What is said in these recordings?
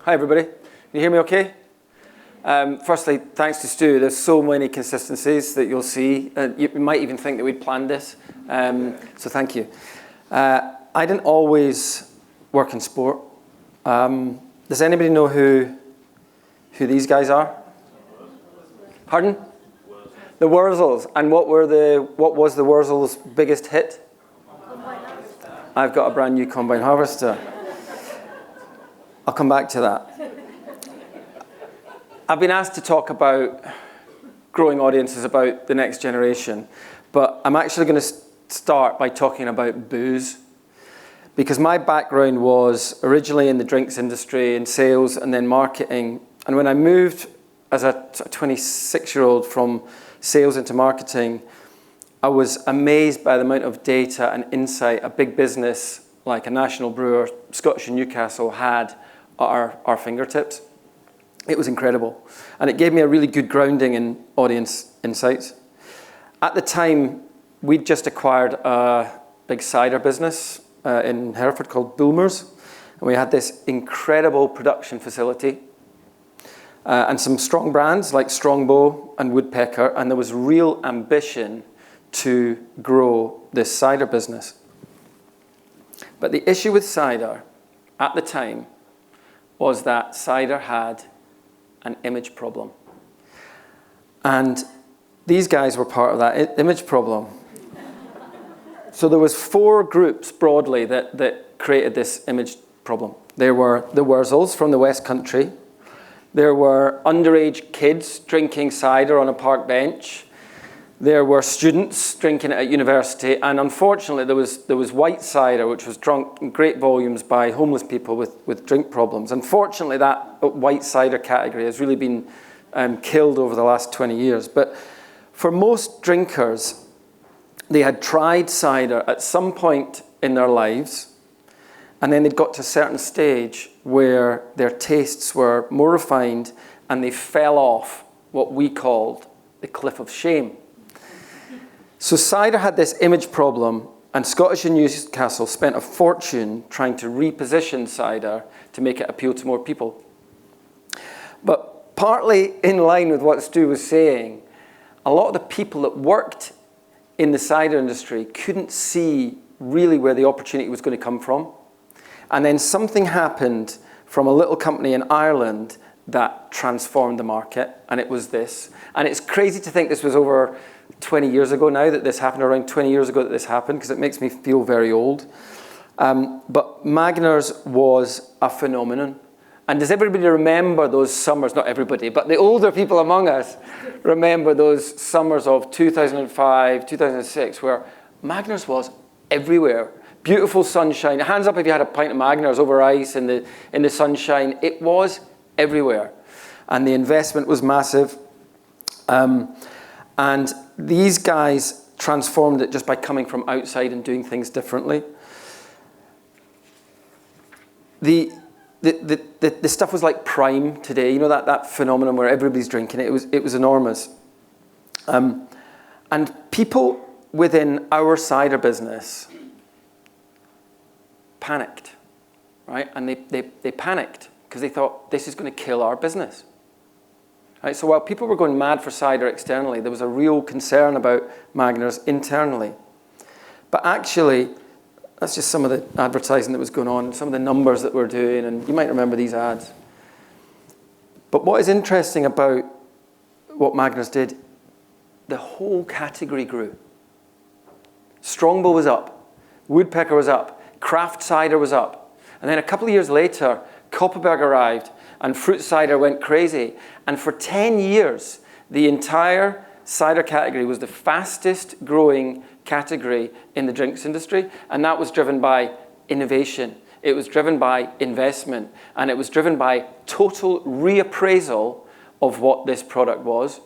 Hi everybody, can you hear me okay? Firstly, thanks to Stu. There's so many consistencies that you'll see. You might even think that we'd planned this, so thank you. I didn't always work in sport. Does anybody know who these guys are? Pardon? The Wurzels. And what was the Wurzels' biggest hit? I've got a brand new combine harvester. I'll come back to that. I've been asked to talk about growing audiences, about the next generation, but I'm actually going to start by talking about booze, because my background was originally in the drinks industry, in sales and then marketing. And when I moved as a 26-year-old from sales into marketing, I was amazed by the amount of data and insight a big business like a national brewer, Scottish and Newcastle, had at our fingertips. It was incredible. And it gave me a really good grounding in audience insights. At the time, we'd just acquired a big cider business in Hereford called Bulmers. And we had this incredible production facility and some strong brands like Strongbow and Woodpecker. And there was real ambition to grow this cider business. But the issue with cider at the time was that cider had an image problem. And these guys were part of that image problem. So there was 4 groups broadly that created this image problem. There were the Wurzels from the West Country. There were underage kids drinking cider on a park bench. There were students drinking it at university, and unfortunately there was white cider, which was drunk in great volumes by homeless people with drink problems. Unfortunately, that white cider category has really been killed over the last 20 years. But for most drinkers, they had tried cider at some point in their lives, and then they'd got to a certain stage where their tastes were more refined and they fell off what we called the cliff of shame. So cider had this image problem, and Scottish and Newcastle spent a fortune trying to reposition cider to make it appeal to more people. But partly in line with what Stu was saying, a lot of the people that worked in the cider industry couldn't see really where the opportunity was going to come from. And then something happened from a little company in Ireland that transformed the market, and it was this. And it's crazy to think this was over 20 years ago now that this happened, around 20 years ago that this happened, because it makes me feel very old. But Magners was a phenomenon. And does everybody remember those summers? Not everybody, but the older people among us remember those summers of 2005, 2006, where Magners was everywhere. Beautiful sunshine. Hands up if you had a pint of Magners over ice in the sunshine. It was everywhere. And the investment was massive. And these guys transformed it just by coming from outside and doing things differently. The stuff was like Prime today, you know, that phenomenon where everybody's drinking it. It was enormous. And people within our cider business panicked, right? And they panicked because they thought, this is going to kill our business. Right, so while people were going mad for cider externally, there was a real concern about Magners internally. But actually, that's just some of the advertising that was going on, some of the numbers that we're doing, and you might remember these ads. But what is interesting about what Magners did, the whole category grew. Strongbow was up, Woodpecker was up, craft cider was up. And then a couple of years later, Kopparberg arrived, and fruit cider went crazy. And for 10 years, the entire cider category was the fastest growing category in the drinks industry. And that was driven by innovation. It was driven by investment. And it was driven by total reappraisal of what this product was.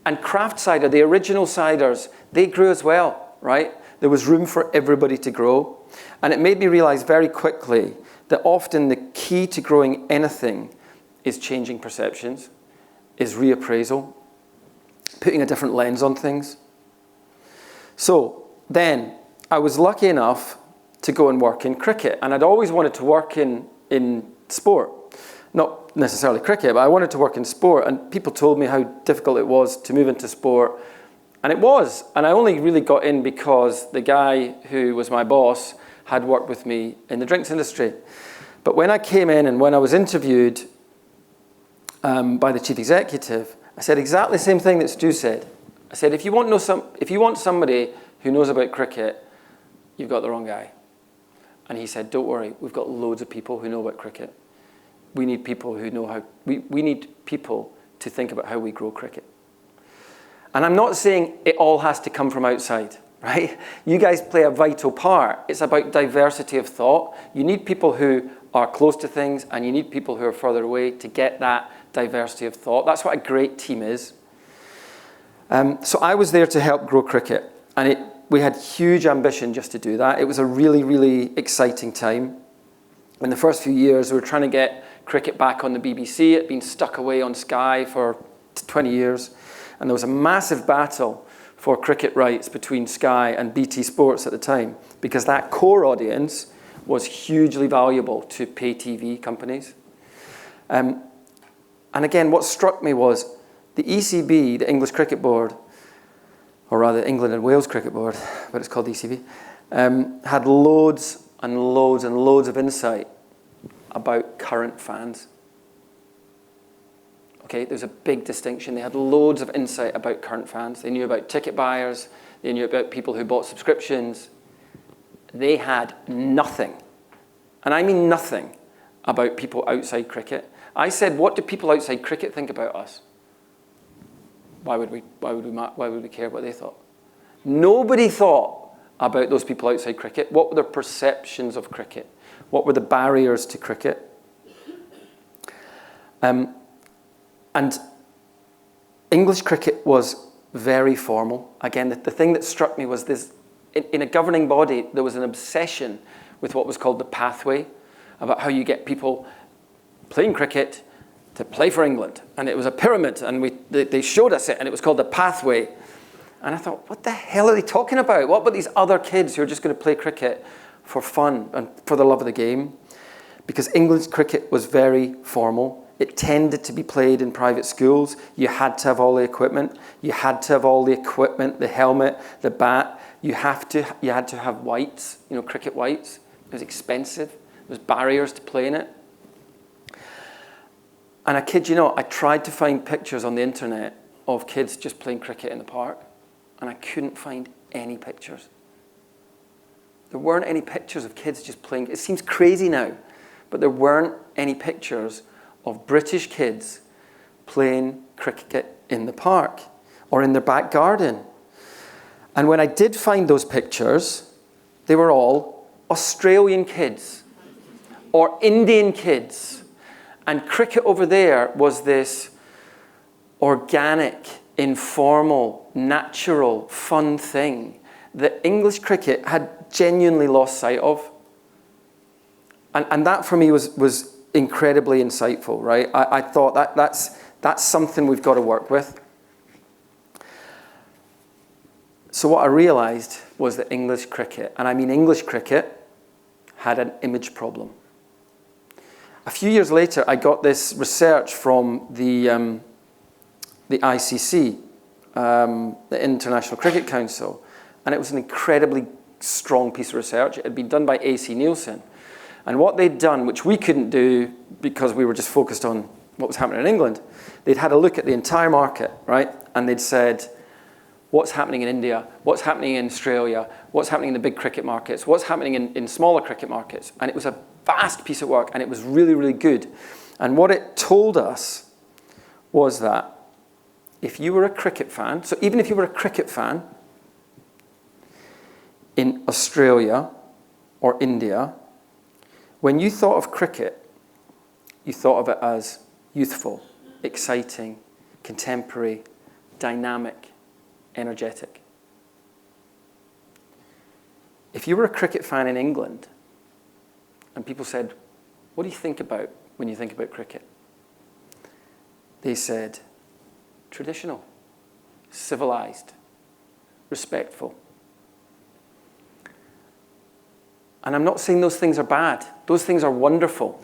And craft cider, the original ciders, they grew as well, right? There was room for everybody to grow. And it made me realize very quickly that often the key to growing anything is changing perceptions, is reappraisal, putting a different lens on things. So then I was lucky enough to go and work in cricket, and I'd always wanted to work in sport. Not necessarily cricket, but I wanted to work in sport, and people told me how difficult it was to move into sport, and it was. And I only really got in because the guy who was my boss had worked with me in the drinks industry. But when I came in and when I was interviewed by the chief executive, I said exactly the same thing that Stu said. I said, if you want somebody who knows about cricket, you've got the wrong guy. And he said, don't worry, we've got loads of people who know about cricket. We need people who know how, we need people to think about how we grow cricket. And I'm not saying it all has to come from outside, right? You guys play a vital part. It's about diversity of thought. You need people who are close to things, and you need people who are further away to get that diversity of thought. That's what a great team is. So I was there to help grow cricket, and we had huge ambition just to do that. It was a really, really exciting time. In the first few years, we were trying to get cricket back on the BBC. It had been stuck away on Sky for 20 years, and there was a massive battle for cricket rights between Sky and BT Sports at the time, because that core audience was hugely valuable to pay TV companies. And again, what struck me was the ECB, the English Cricket Board, or rather England and Wales Cricket Board, but it's called ECB, had loads and loads and loads of insight about current fans. Okay, there's a big distinction. They had loads of insight about current fans. They knew about ticket buyers. They knew about people who bought subscriptions. They had nothing, and I mean nothing, about people outside cricket. I said, what do people outside cricket think about us? Why would we care what they thought? Nobody thought about those people outside cricket. What were their perceptions of cricket? What were the barriers to cricket? And English cricket was very formal. Again, the thing that struck me was this, in a governing body, there was an obsession with what was called the pathway, about how you get people playing cricket to play for England. And it was a pyramid, and they showed us it, and it was called the pathway. And I thought, what the hell are they talking about? What about these other kids who are just going to play cricket for fun and for the love of the game? Because English cricket was very formal. It tended to be played in private schools. You had to have all the equipment. You had to have all the equipment, the helmet, the bat. You had to have whites, cricket whites. It was expensive. There was barriers to playing it. And I kid you not, I tried to find pictures on the internet of kids just playing cricket in the park, and I couldn't find any pictures. There weren't any pictures of kids just playing. It seems crazy now, but there weren't any pictures of British kids playing cricket in the park or in their back garden. And when I did find those pictures, they were all Australian kids or Indian kids. And cricket over there was this organic, informal, natural, fun thing that English cricket had genuinely lost sight of. And that for me was incredibly insightful, right? I thought that's something we've got to work with. So what I realized was that English cricket, and I mean English cricket, had an image problem. A few years later, I got this research from the ICC, the International Cricket Council, and it was an incredibly strong piece of research. It had been done by A.C. Nielsen. And what they'd done, which we couldn't do because we were just focused on what was happening in England, they'd had a look at the entire market, right? And they'd said, what's happening in India? What's happening in Australia? What's happening in the big cricket markets? What's happening in smaller cricket markets? And it was a vast piece of work, and it was really, really good. And what it told us was that if you were a cricket fan, so even if you were a cricket fan in Australia or India, when you thought of cricket, you thought of it as youthful, exciting, contemporary, dynamic, energetic. If you were a cricket fan in England, and people said, what do you think about when you think about cricket? They said, traditional, civilized, respectful. And I'm not saying those things are bad. Those things are wonderful.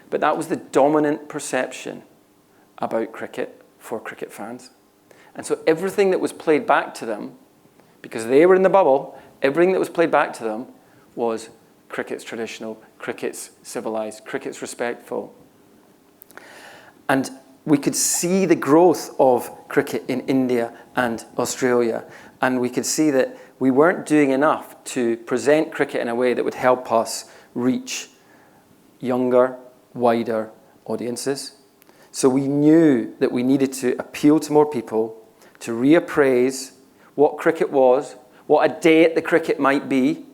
But that was the dominant perception about cricket for cricket fans. And so everything that was played back to them, because they were in the bubble, everything that was played back to them was cricket's traditional, cricket's civilized, cricket's respectful. And we could see the growth of cricket in India and Australia. And we could see that we weren't doing enough to present cricket in a way that would help us reach younger, wider audiences. So we knew that we needed to appeal to more people, to reappraise what cricket was, what a day at the cricket might be.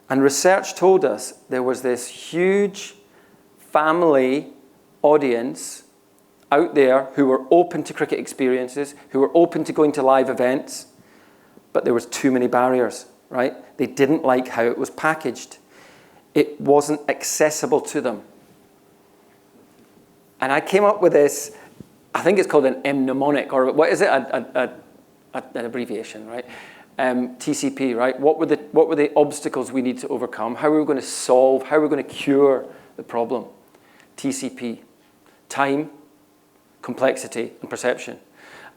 And research told us there was this huge family audience out there who were open to cricket experiences, who were open to going to live events, but there was too many barriers, right? They didn't like how it was packaged. It wasn't accessible to them. And I came up with this, I think it's called an mnemonic, or what is it? An abbreviation, right? TCP, right? What were the obstacles we need to overcome? How are we going to solve? How are we going to cure the problem? TCP, time, complexity, and perception.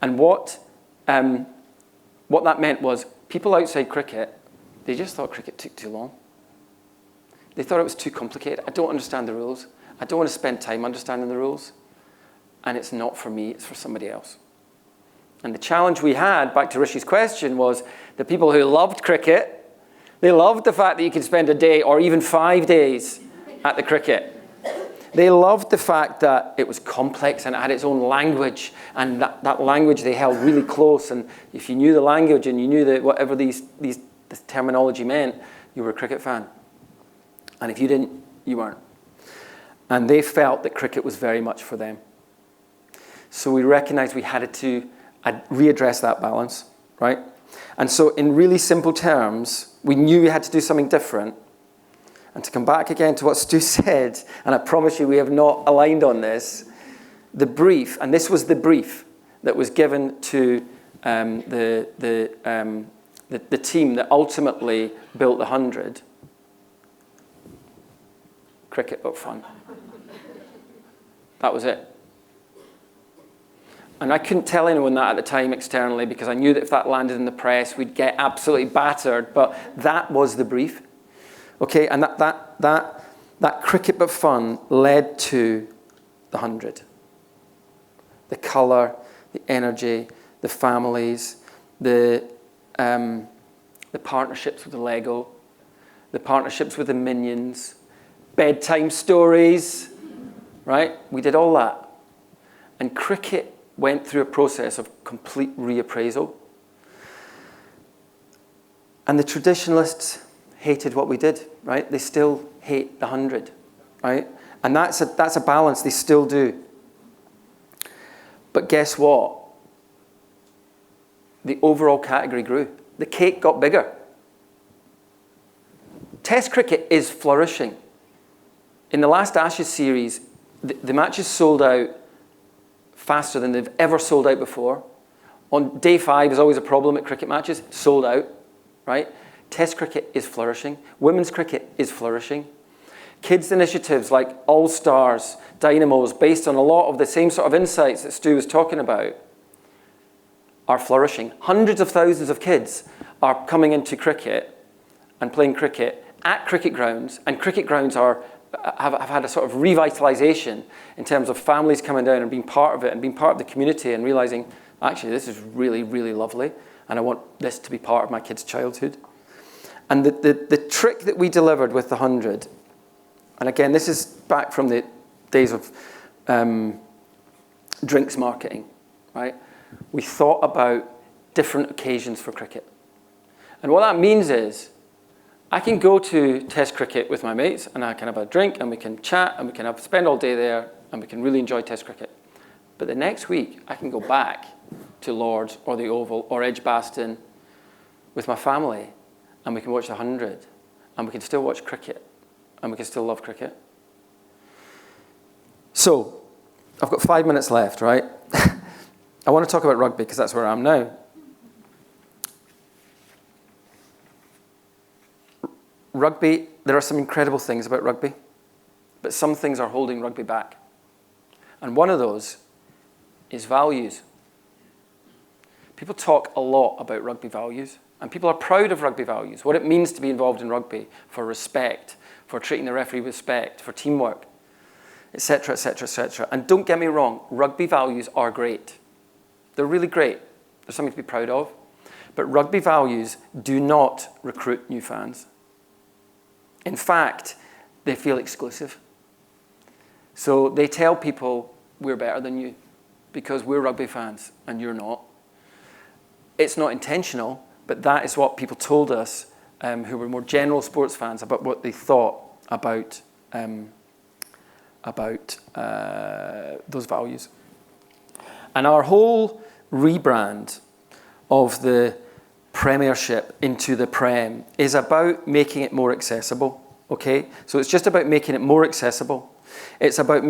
And what that meant was people outside cricket, they just thought cricket took too long. They thought it was too complicated. I don't understand the rules. I don't want to spend time understanding the rules. And it's not for me, it's for somebody else. And the challenge we had, back to Rishi's question, was the people who loved cricket, they loved the fact that you could spend a day or even 5 days at the cricket. They loved the fact that it was complex and it had its own language, and that language they held really close. And if you knew the language and you knew that whatever this terminology meant, you were a cricket fan. And if you didn't, you weren't. And they felt that cricket was very much for them. So we recognized we had to readdress that balance, right? And so in really simple terms, we knew we had to do something different. And to come back again to what Stu said, and I promise you we have not aligned on this, the brief, and this was the brief that was given to the team that ultimately built the 100, cricket but fun. That was it. And I couldn't tell anyone that at the time externally because I knew that if that landed in the press, we'd get absolutely battered, but that was the brief. Okay, and that cricket but fun led to the 100. The colour, the energy, the families, the partnerships with the Lego, the partnerships with the Minions, bedtime stories, right? We did all that. And cricket went through a process of complete reappraisal. And the traditionalists hated what we did, right? They still hate the 100, right? And that's a balance, they still do. But guess what? The overall category grew. The cake got bigger. Test cricket is flourishing. In the last Ashes series, the matches sold out faster than they've ever sold out before. On day 5 is always a problem at cricket matches, sold out, right? Test cricket is flourishing. Women's cricket is flourishing. Kids' initiatives like All Stars, Dynamos, based on a lot of the same sort of insights that Stu was talking about, are flourishing. Hundreds of thousands of kids are coming into cricket and playing cricket at cricket grounds, and cricket grounds have had a sort of revitalization in terms of families coming down and being part of it and being part of the community and realizing, actually, this is really, really lovely, and I want this to be part of my kids' childhood. And the trick that we delivered with the 100, and again, this is back from the days of drinks marketing, right? We thought about different occasions for cricket. And what that means is, I can go to Test cricket with my mates, and I can have a drink, and we can chat, and we can spend all day there, and we can really enjoy Test cricket. But the next week, I can go back to Lord's or the Oval or Edgbaston with my family, and we can watch the 100, and we can still watch cricket, and we can still love cricket. So, I've got 5 minutes left, right? I want to talk about rugby because that's where I am now. Rugby, there are some incredible things about rugby, but some things are holding rugby back. And one of those is values. People talk a lot about rugby values, and people are proud of rugby values, what it means to be involved in rugby, for respect, for treating the referee with respect, for teamwork, etc., etc., etc. And don't get me wrong, rugby values are great. They're really great. They're something to be proud of. But rugby values do not recruit new fans. In fact, they feel exclusive. So they tell people, we're better than you because we're rugby fans and you're not. It's not intentional, but that is what people told us who were more general sports fans about what they thought about those values. And our whole rebrand of the Premiership into the Prem is about making it more accessible, okay? So it's just about making it more accessible. It's about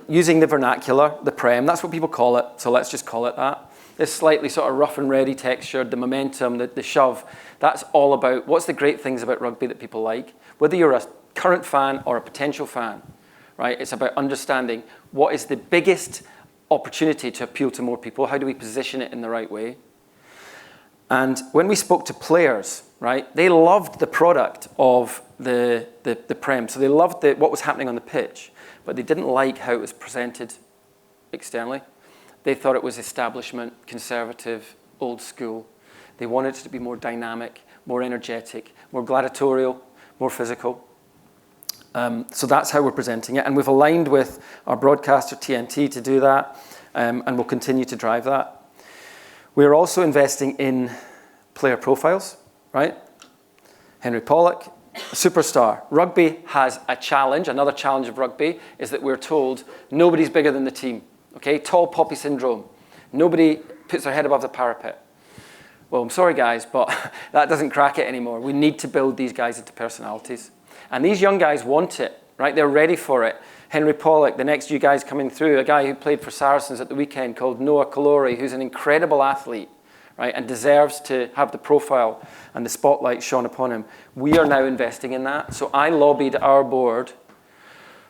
using the vernacular, the Prem, that's what people call it, so let's just call it that. This slightly sort of rough and ready texture, the momentum, the shove, that's all about what's the great things about rugby that people like. Whether you're a current fan or a potential fan, right? It's about understanding what is the biggest opportunity to appeal to more people, how do we position it in the right way. And when we spoke to players, right, they loved the product of the Prem. So they loved what was happening on the pitch, but they didn't like how it was presented externally. They thought it was establishment, conservative, old school. They wanted it to be more dynamic, more energetic, more gladiatorial, more physical. So that's how we're presenting it. And we've aligned with our broadcaster, TNT, to do that, and we'll continue to drive that. We're also investing in player profiles, right? Henry Pollock, a superstar. Rugby has a challenge. Another challenge of rugby is that we're told nobody's bigger than the team, okay? Tall poppy syndrome. Nobody puts their head above the parapet. Well, I'm sorry, guys, but that doesn't crack it anymore. We need to build these guys into personalities. And these young guys want it, right? They're ready for it. Henry Pollock, the next few guys coming through, a guy who played for Saracens at the weekend called Noah Kalori, who's an incredible athlete, right, and deserves to have the profile and the spotlight shone upon him. We are now investing in that. So I lobbied our board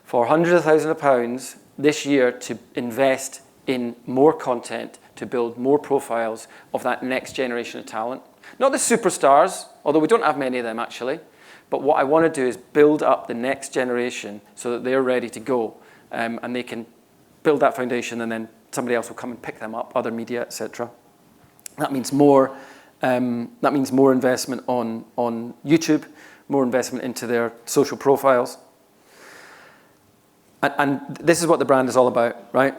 for hundreds of thousands of pounds this year to invest in more content, to build more profiles of that next generation of talent. Not the superstars, although we don't have many of them actually, but what I want to do is build up the next generation so that they're ready to go, and they can build that foundation, and then somebody else will come and pick them up, other media, etc. That means more investment on YouTube, more investment into their social profiles. And this is what the brand is all about, right?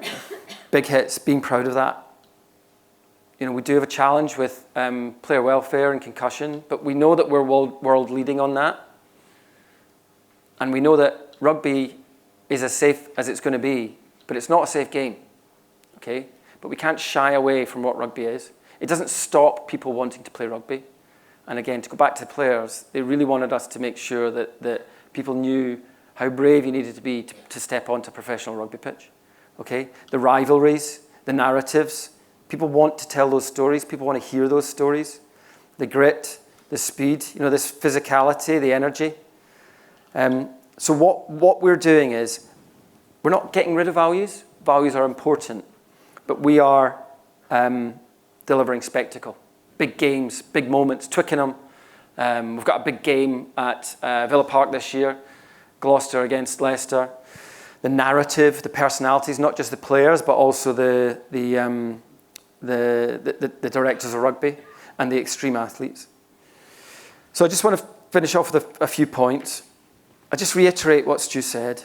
Big hits, being proud of that. You know, we do have a challenge with player welfare and concussion, but we know that we're world leading on that. And we know that rugby is as safe as it's going to be, but it's not a safe game, okay? But we can't shy away from what rugby is. It doesn't stop people wanting to play rugby. And again, to go back to the players, they really wanted us to make sure that people knew how brave you needed to be to step onto a professional rugby pitch, okay? The rivalries, the narratives, people want to tell those stories. People want to hear those stories. The grit, the speed, you know, this physicality, the energy. So what we're doing is we're not getting rid of values. Values are important, but we are delivering spectacle. Big games, big moments. Twickenham. We've got a big game at Villa Park this year. Gloucester against Leicester. The narrative, the personalities, not just the players, but also the directors of rugby and the extreme athletes. So I just want to finish off with a few points. I just reiterate what Stu said.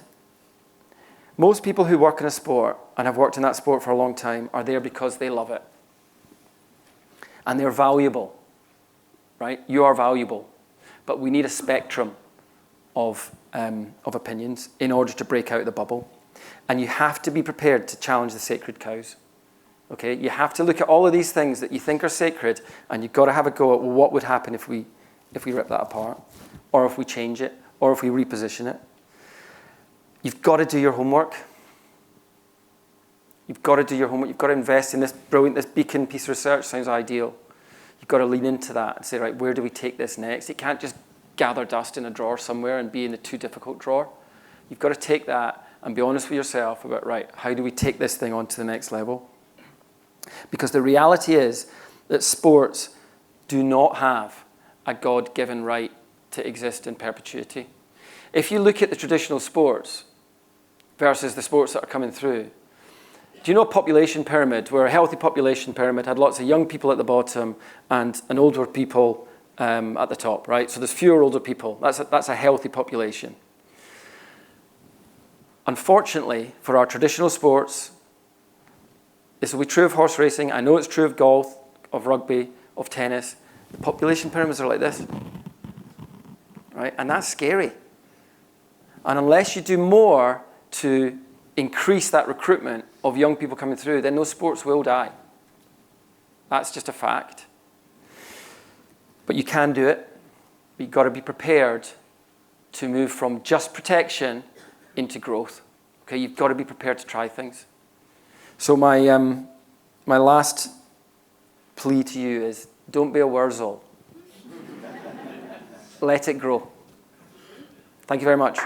Most people who work in a sport and have worked in that sport for a long time are there because they love it. And they're valuable, right? You are valuable. But we need a spectrum of opinions in order to break out of the bubble. And you have to be prepared to challenge the sacred cows. Okay, you have to look at all of these things that you think are sacred, and you've got to have a go at, well, what would happen if we rip that apart, or if we change it, or if we reposition it. You've got to do your homework. You've got to do your homework. You've got to invest in this beacon piece of research. Sounds ideal. You've got to lean into that and say, right, where do we take this next? It can't just gather dust in a drawer somewhere and be in the too difficult drawer. You've got to take that and be honest with yourself about, right, how do we take this thing on to the next level? Because the reality is that sports do not have a God-given right to exist in perpetuity. If you look at the traditional sports versus the sports that are coming through, do you know a population pyramid where a healthy population pyramid had lots of young people at the bottom and older people at the top, right? So there's fewer older people. That's a healthy population. Unfortunately, for our traditional sports, this will be true of horse racing. I know it's true of golf, of rugby, of tennis. The population pyramids are like this, right? And that's scary. And unless you do more to increase that recruitment of young people coming through, then those sports will die. That's just a fact. But you can do it. But you've got to be prepared to move from just protection into growth. Okay, you've got to be prepared to try things. So my last plea to you is, don't be a Wurzel. Let it grow. Thank you very much.